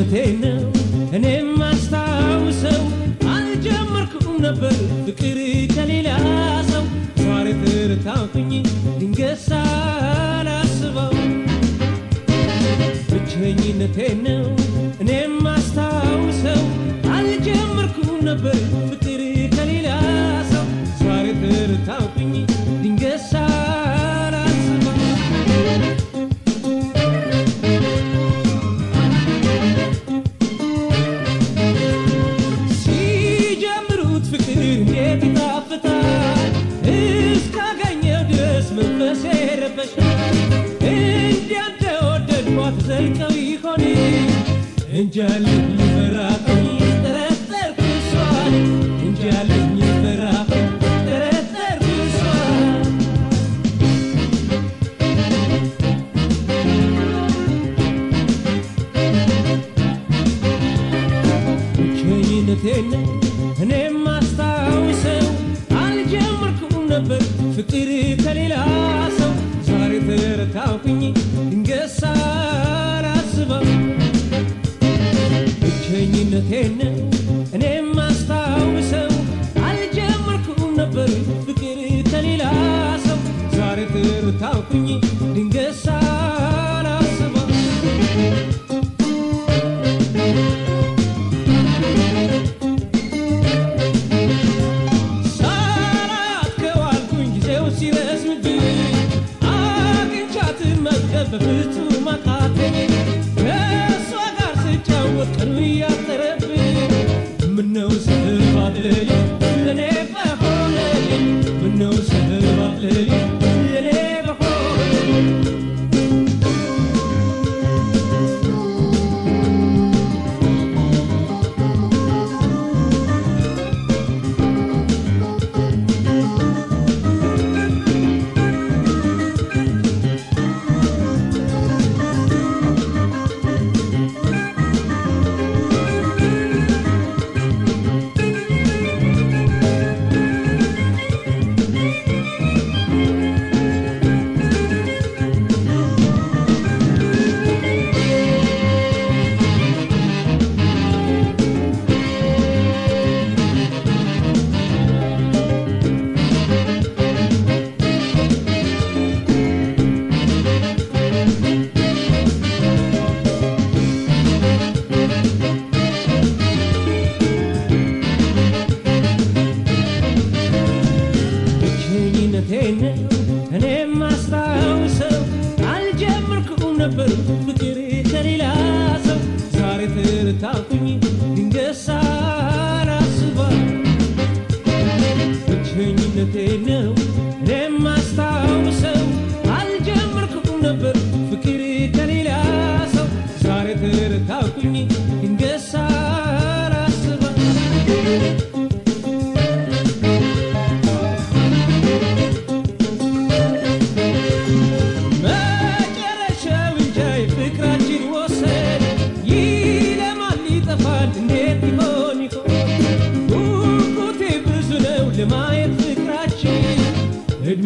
ብቸኝነቴን እኔም አስታውሰው አልጀመርኩም ነበር ፍቅር ከሌላ ሰው ዛሬ ተረታሁኝ ድንገት ሳላስበው ብቸኝነቴን እኔም አስታውሰው አልጀመርኩም ነበር ፍቅር ከሌላ ሰው ዛሬ ተረታሁኝ ድንገት ሳላስበው ሲጀምሩት ፍቅር እንዴት ይጣፍጣል እስካገኘው ድረስ መንፈሴ ረበሻል እንዲያንተወደድኳት ዘልቀው ይሆን እንጃልኝ ልፈራኝ ጠረጠርኩ እሷን እንጃልኝ ልፈራኝ ጠረጠርኩ እሷን ብቸኝነቴን እኔም አስታውሰው አልጀመርኩም ነበር ፍቅር ከሌላ ሰው ዛሬ ተረታሁኝ ድንገት ሳላስበው ብቸኝነቴን እኔም አስታውሰው አልጀመርኩም ነበር ፍቅር ከሌላ ሰው ዛሬ ተረታሁኝ ድንገት ሳላስበው በፍጹም አቃተኝ ከእሷ ጋር ስጫወት ቀኑ እያጠረብኝ ምነው ስባትልኝ ለእኔ በሆነልኝ ምነው ስባትልኝ ለእኔ በሆነልኝ እኔም አስታውሰው አልጀመርኩም ነበር ፍቅር ከሌላ ሰው ዛሬ ተረታሁኝ ድንገት ሳላስበው ብቸኝነቴን እኔም አስታውሰው አልጀመርኩም ነበር ፍቅር ከሌላ ሰው ዛሬ ተረታሁኝ ድንገት ሳላስበው ለማየት ፍቅራችን እድሜ